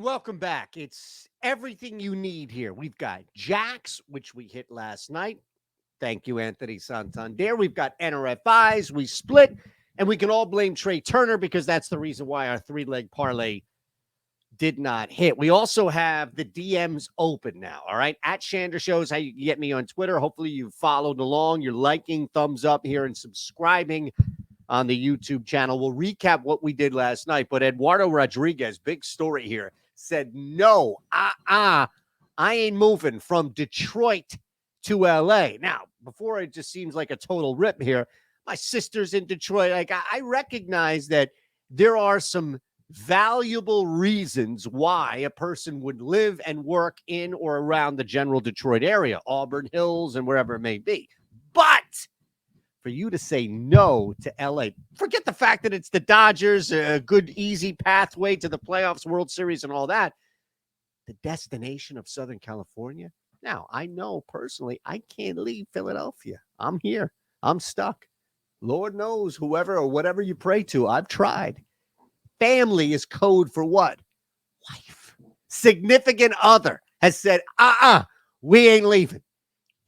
Welcome back. It's everything you need here. We've got Jacks, which we hit last night. Thank you, Anthony Santander. We've got NRFIs. We split, and we can all blame Trea Turner because that's the reason why our three-leg parlay did not hit. We also have the DMs open now, all right? At Shander Shows, how you can get me on Twitter. Hopefully you've followed along. You're liking, thumbs up here, and subscribing on the YouTube channel. We'll recap what we did last night, but Eduardo Rodriguez, big story here, said, no, I ain't moving from Detroit to LA. Now, before it just seems like a total rip here, my sister's in Detroit. Like, I recognize that there are some valuable reasons why a person would live and work in or around the general Detroit area, Auburn Hills and wherever it may be. But for you to say no to LA, forget the fact that it's the Dodgers, a good, easy pathway to the playoffs, World Series, and all that. The destination of Southern California. Now, I know personally I can't leave Philadelphia. I'm here. I'm stuck. Lord knows, whoever or whatever you pray to, I've tried. Family is code for what? Wife. Significant other has said, we ain't leaving.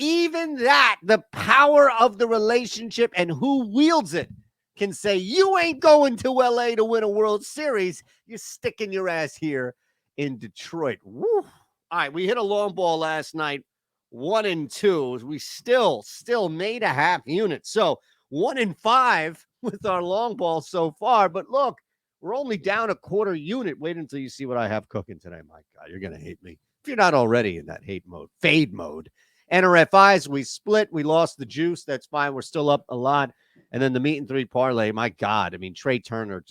Even that, the power of the relationship and who wields it can say, you ain't going to LA to win a World Series. You're sticking your ass here in Detroit. Woo. All right, we hit a long ball last night, 1-2. We still made a half unit. So 1-5 with our long ball so far. But look, we're only down a quarter unit. Wait until you see what I have cooking today. My God, you're going to hate me. If you're not already in that hate mode, fade mode. NRFIs, we split. We lost the juice. That's fine. We're still up a lot. And then the meet and three parlay. My God, I mean, Trea Turner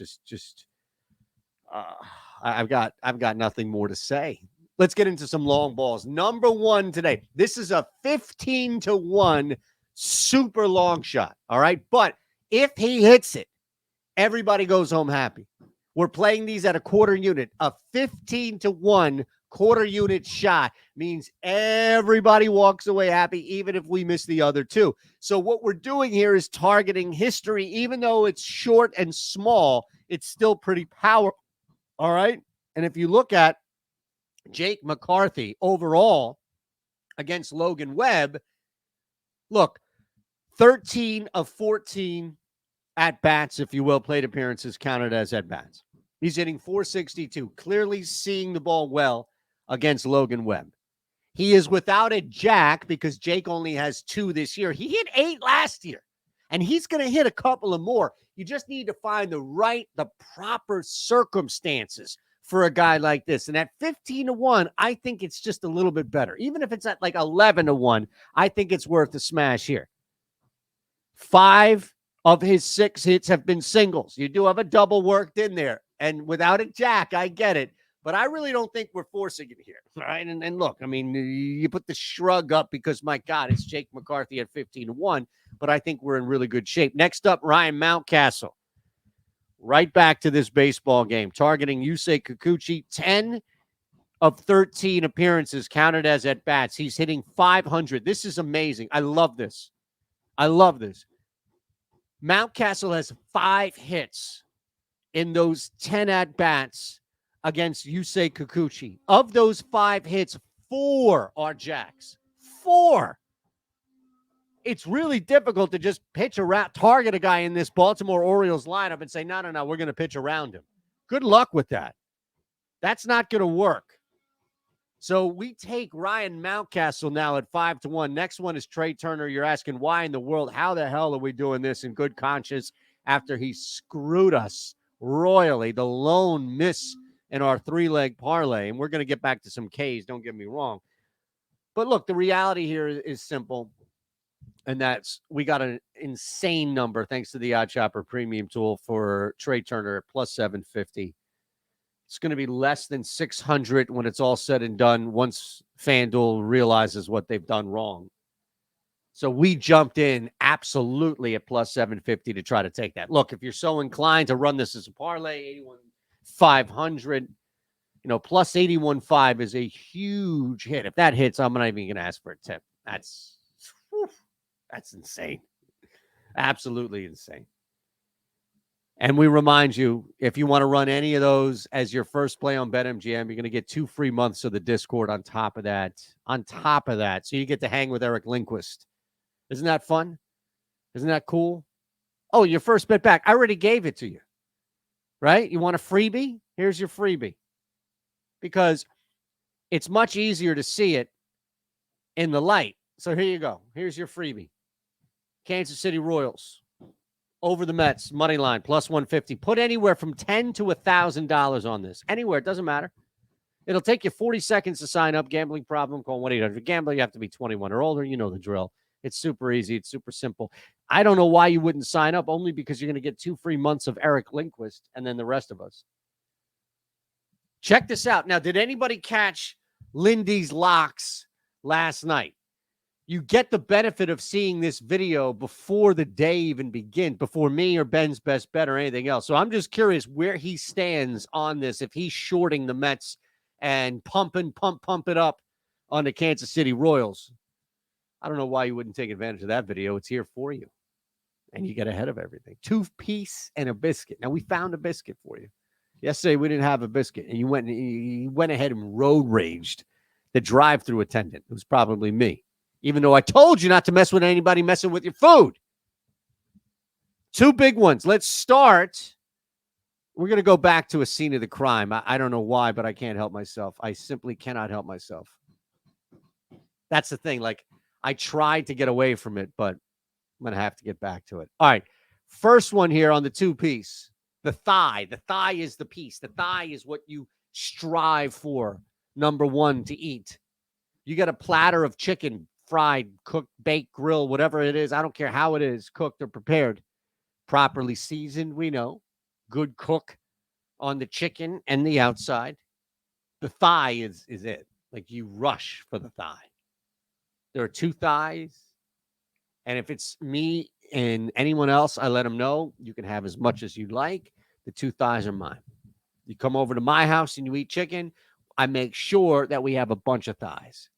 I've got nothing more to say. Let's get into some long balls. Number one today. This is a 15-1 super long shot. All right. But if he hits it, everybody goes home happy. We're playing these at a quarter unit. A 15-1 quarter unit shot means everybody walks away happy, even if we miss the other two. So what we're doing here is targeting history. Even though it's short and small, it's still pretty powerful. All right. And if you look at Jake McCarthy overall against Logan Webb, look, 13 of 14 at-bats, if you will, plate appearances counted as at-bats. He's hitting .462, clearly seeing the ball well against Logan Webb. He is without a jack because Jake only has 2 this year. He hit 8 last year, and he's going to hit a couple of more. You just need to find the proper circumstances for a guy like this. And at 15-1, I think it's just a little bit better. Even if it's at like 11-1, I think it's worth a smash here. 5 of his 6 hits have been singles. You do have a double worked in there. And without a jack, I get it. But I really don't think we're forcing it here. All right. And look, I mean, you put the shrug up because, my God, it's Jake McCarthy at 15-1. But I think we're in really good shape. Next up, Ryan Mountcastle. Right back to this baseball game. Targeting Yusei Kikuchi. 10 of 13 appearances counted as at-bats. He's hitting .500. This is amazing. I love this. Mountcastle has 5 hits in those 10 at-bats against Yusei Kikuchi. Of those 5 hits, 4 are jacks. 4. It's really difficult to just pitch around, target a guy in this Baltimore Orioles lineup and say, no, we're going to pitch around him. Good luck with that. That's not going to work. So we take Ryan Mountcastle now at 5-1. Next one is Trea Turner. You're asking, why in the world? How the hell are we doing this in good conscience after he screwed us royally? The lone miss in our 3-leg parlay. And we're going to get back to some Ks, don't get me wrong. But look, the reality here is simple. And that's, we got an insane number thanks to the Odd Chopper premium tool for Trea Turner at plus 750. It's going to be less than 600 when it's all said and done once FanDuel realizes what they've done wrong. So we jumped in absolutely at plus 750 to try to take that. Look, if you're so inclined to run this as a parlay, 81,500, plus 81.5 is a huge hit. If that hits, I'm not even going to ask for a tip. That's insane. Absolutely insane. And we remind you, if you want to run any of those as your first play on BetMGM, you're going to get 2 free months of the Discord on top of that. On top of that. So you get to hang with Eric Lindquist. Isn't that fun? Isn't that cool? Oh, your first bet back. I already gave it to you. Right? You want a freebie? Here's your freebie. Because it's much easier to see it in the light. So here you go. Here's your freebie. Kansas City Royals. Over the Mets, money line, plus 150. Put anywhere from $10 to $1,000 on this. Anywhere. It doesn't matter. It'll take you 40 seconds to sign up. Gambling problem, call 1-800-GAMBLER. You have to be 21 or older. You know the drill. It's super easy. It's super simple. I don't know why you wouldn't sign up, only because you're going to get 2 free months of Eric Lindquist and then the rest of us. Check this out. Now, did anybody catch Lindy's locks last night? You get the benefit of seeing this video before the day even begins, before me or Ben's best bet or anything else. So I'm just curious where he stands on this, if he's shorting the Mets and pump it up on the Kansas City Royals. I don't know why you wouldn't take advantage of that video. It's here for you. And you get ahead of everything. 2-piece and a biscuit. Now, we found a biscuit for you. Yesterday, we didn't have a biscuit. And you went ahead and road raged the drive-thru attendant. It was probably me. Even though I told you not to mess with anybody messing with your food. 2 big ones. Let's start. We're going to go back to a scene of the crime. I don't know why, but I can't help myself. I simply cannot help myself. That's the thing. Like, I tried to get away from it, but I'm going to have to get back to it. All right. First one here on the 2-piece. The thigh. The thigh is the piece. The thigh is what you strive for, number 1, to eat. You got a platter of chicken, fried, cooked, baked, grilled, whatever it is. I don't care how it is, cooked or prepared. Properly seasoned, we know. Good cook on the chicken and the outside. The thigh is it. Like, you rush for the thigh. There are 2 thighs. And if it's me and anyone else, I let them know you can have as much as you like. The 2 thighs are mine. You come over to my house and you eat chicken, I make sure that we have a bunch of thighs.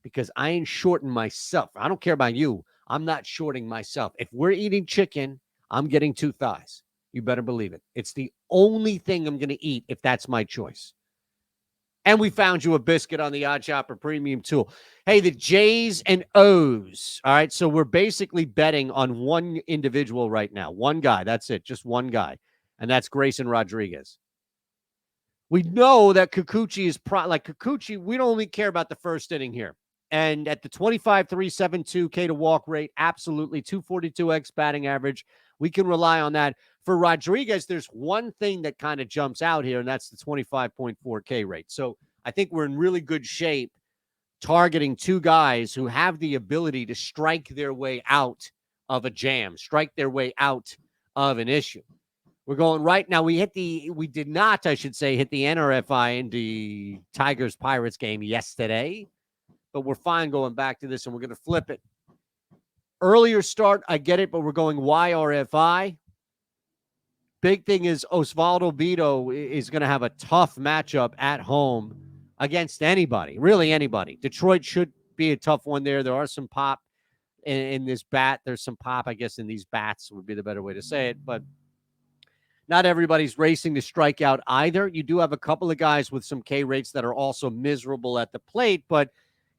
Because I ain't shorting myself. I don't care about you. I'm not shorting myself. If we're eating chicken, I'm getting 2 thighs. You better believe it. It's the only thing I'm going to eat if that's my choice. And we found you a biscuit on the Odd Shopper Premium Tool. Hey, the J's and O's. All right, so we're basically betting on one individual right now. One guy. That's it. Just one guy. And that's Grayson Rodriguez. We know that Kikuchi is Kikuchi, we don't only care about the first inning here. And at the 25.372 K to walk rate, absolutely 242x batting average. We can rely on that. For Rodriguez, there's one thing that kind of jumps out here, and that's the 25.4 K rate. So I think we're in really good shape targeting 2 guys who have the ability to strike their way out of a jam, strike their way out of an issue. We're going right now. We did not, I should say, hit the NRFI in the Tigers-Pirates game yesterday. But we're fine going back to this, and we're going to flip it. Earlier start, I get it, but we're going YRFI. Big thing is Osvaldo Bido is going to have a tough matchup at home against anybody, really anybody. Detroit should be a tough one there. There are some pop in this bat. There's some pop, I guess, in these bats would be the better way to say it. But not everybody's racing to strike out either. You do have a couple of guys with some K rates that are also miserable at the plate, but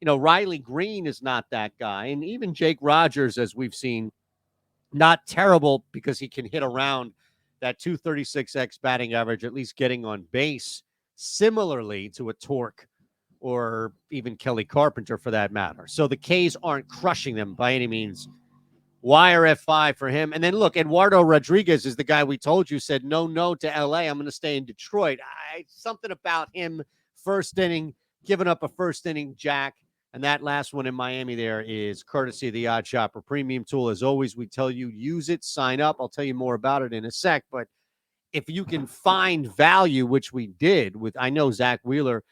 Riley Green is not that guy. And even Jake Rogers, as we've seen, not terrible because he can hit around that 236x batting average, at least getting on base, similarly to a Torque or even Kelly Carpenter for that matter. So the Ks aren't crushing them by any means. YRFI for him. And then look, Eduardo Rodriguez is the guy we told you said no to LA. I'm going to stay in Detroit. Something about him first inning, giving up a first inning jack. And that last one in Miami there is courtesy of the Odd Shopper Premium Tool. As always, we tell you, use it, sign up. I'll tell you more about it in a sec. But if you can find value, which we did with, I know, Zach Wheeler,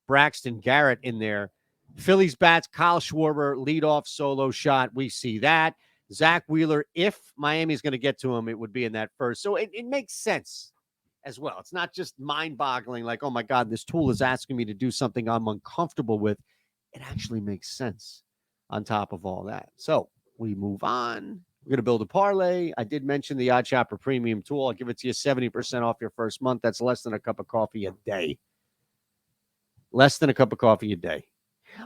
Braxton Garrett in there. Phillies bats, Kyle Schwarber, leadoff solo shot. We see that. Zach Wheeler, if Miami's going to get to him, it would be in that first. So it makes sense as well. It's not just mind-boggling like, oh, my God, this tool is asking me to do something I'm uncomfortable with. It actually makes sense on top of all that. So we move on. We're going to build a parlay. I did mention the Odd Shopper Premium tool. I'll give it to you 70% off your first month. That's less than a cup of coffee a day. Less than a cup of coffee a day.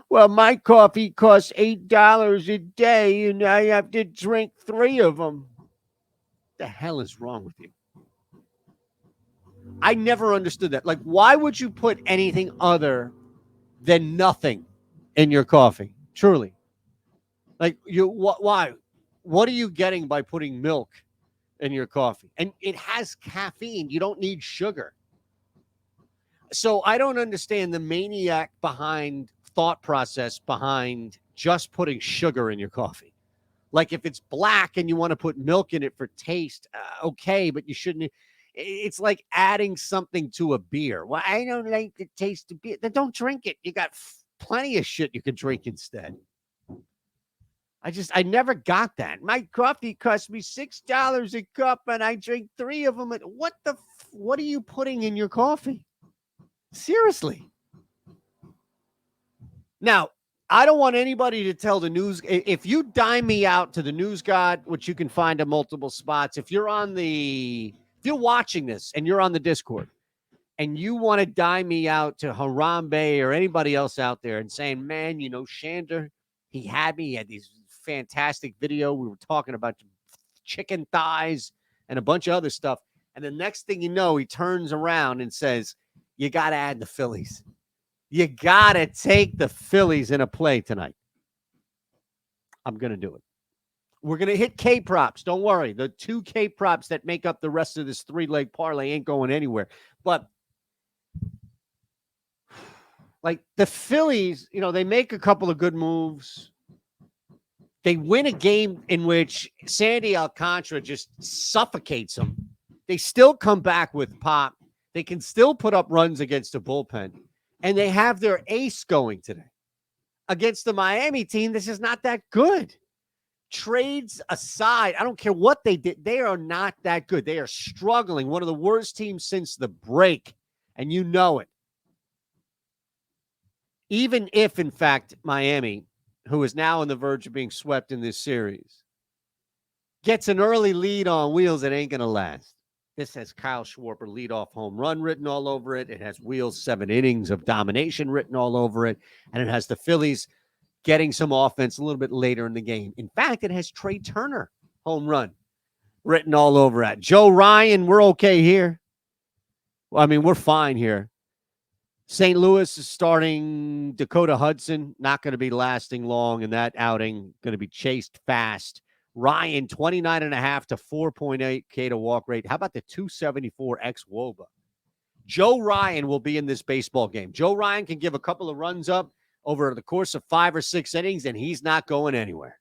Well, my coffee costs $8 a day, and I have to drink 3 of them. What the hell is wrong with you? I never understood that. Like, why would you put anything other than nothing in your coffee? Truly. Like, why? What are you getting by putting milk in your coffee? And it has caffeine. You don't need sugar. So I don't understand the maniac thought process behind just putting sugar in your coffee. Like, if it's black and you want to put milk in it for taste, okay, but you shouldn't. It's like adding something to a beer. Well, I don't like the taste of beer. Then don't drink it. You got plenty of shit you could drink instead. I never got that. My coffee cost me $6 a cup, and I drink 3 of them. What are you putting in your coffee? Seriously. Now, I don't want anybody to tell the news. If you dime me out to the News God, which you can find in multiple spots, if you're watching this and you're on the Discord and you want to dime me out to Harambe or anybody else out there and saying, man, Shander, he had these fantastic video. We were talking about chicken thighs and a bunch of other stuff. And the next thing you know, he turns around and says, you got to add the Phillies. You got to take the Phillies in a play tonight. I'm going to do it. We're going to hit K props. Don't worry. The 2 K props that make up the rest of this 3-leg parlay ain't going anywhere. But like the Phillies, they make a couple of good moves. They win a game in which Sandy Alcantara just suffocates them. They still come back with pop. They can still put up runs against a bullpen. And they have their ace going today against the Miami team. This is not that good. Trades aside, I don't care what they did. They are not that good. They are struggling. One of the worst teams since the break. And you know it. Even if, in fact, Miami, who is now on the verge of being swept in this series, gets an early lead on wheels, it ain't going to last. This has Kyle Schwarber leadoff home run written all over it. It has Wheels 7 innings of domination written all over it. And it has the Phillies getting some offense a little bit later in the game. In fact, it has Trea Turner home run written all over it. Joe Ryan, we're okay here. Well, I mean, we're fine here. St. Louis is starting Dakota Hudson. Not going to be lasting long in that outing. Going to be chased fast. Ryan, 29.5 to 4.8 K to walk rate. How about the 274 xWOBA? Joe Ryan will be in this baseball game. Joe Ryan can give a couple of runs up over the course of 5 or 6 innings, and he's not going anywhere.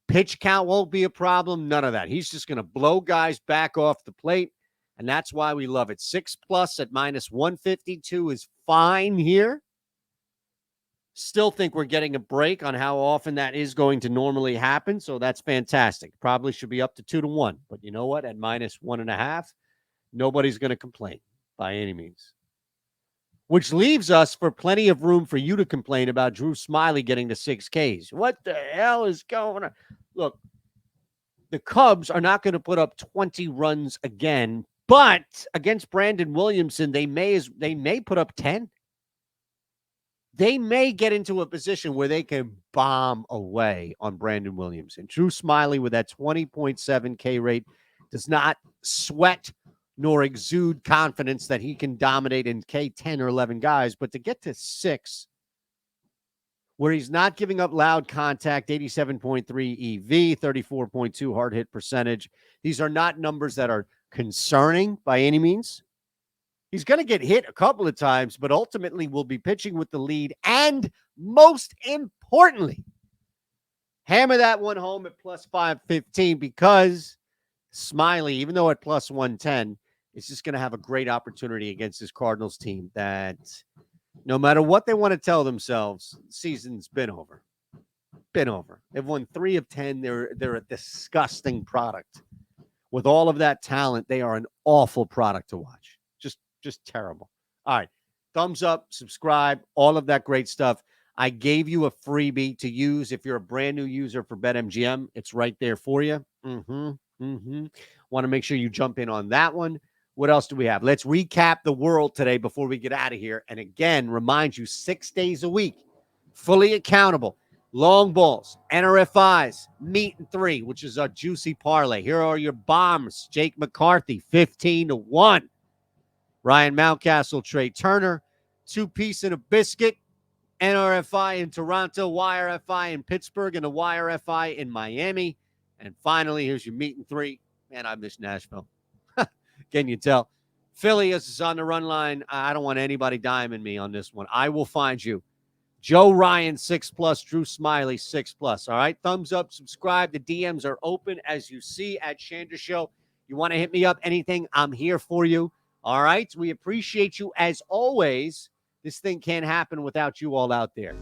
Pitch count won't be a problem. None of that. He's just going to blow guys back off the plate, and that's why we love it. 6+ at -152 is fine here. Still think we're getting a break on how often that is going to normally happen, so that's fantastic. Probably should be up to 2-1, but you know what? At -1.5, nobody's going to complain by any means. Which leaves us for plenty of room for you to complain about Drew Smyly getting to 6 Ks. What the hell is going on? Look, the Cubs are not going to put up 20 runs again, but against Brandon Williamson, they may put up 10. They may get into a position where they can bomb away on Brandon Williamson. Drew Smyly with that 20.7 K rate does not sweat nor exude confidence that he can dominate in K 10 or 11 guys, but to get to 6, where he's not giving up loud contact, 87.3 EV, 34.2 hard hit percentage. These are not numbers that are concerning by any means. He's going to get hit a couple of times, but ultimately will be pitching with the lead. And most importantly, hammer that one home at +515 because Smyly, even though at +110, is just going to have a great opportunity against this Cardinals team that no matter what they want to tell themselves, the season's been over. Been over. They've won 3 of 10. They're a disgusting product. With all of that talent, they are an awful product to watch. Just terrible. All right. Thumbs up, subscribe, all of that great stuff. I gave you a freebie to use if you're a brand new user for BetMGM. It's right there for you. Want to make sure you jump in on that one. What else do we have? Let's recap the world today before we get out of here. And again, remind you 6 days a week, fully accountable. Long balls, NRFIs, meet and 3, which is our juicy parlay. Here are your bombs. Jake McCarthy, 15-1. Ryan Mountcastle, Trey Turner, 2-piece and a biscuit. NRFI in Toronto, YRFI in Pittsburgh, and a YRFI in Miami. And finally, here's your meet and 3. Man, I miss Nashville. Can you tell? Philly is on the run line. I don't want anybody diming me on this one. I will find you. Joe Ryan, 6+, Drew Smiley, 6+. All right, thumbs up, subscribe. The DMs are open, as you see at Shander Show. You want to hit me up, anything, I'm here for you. All right, we appreciate you as always. This thing can't happen without you all out there.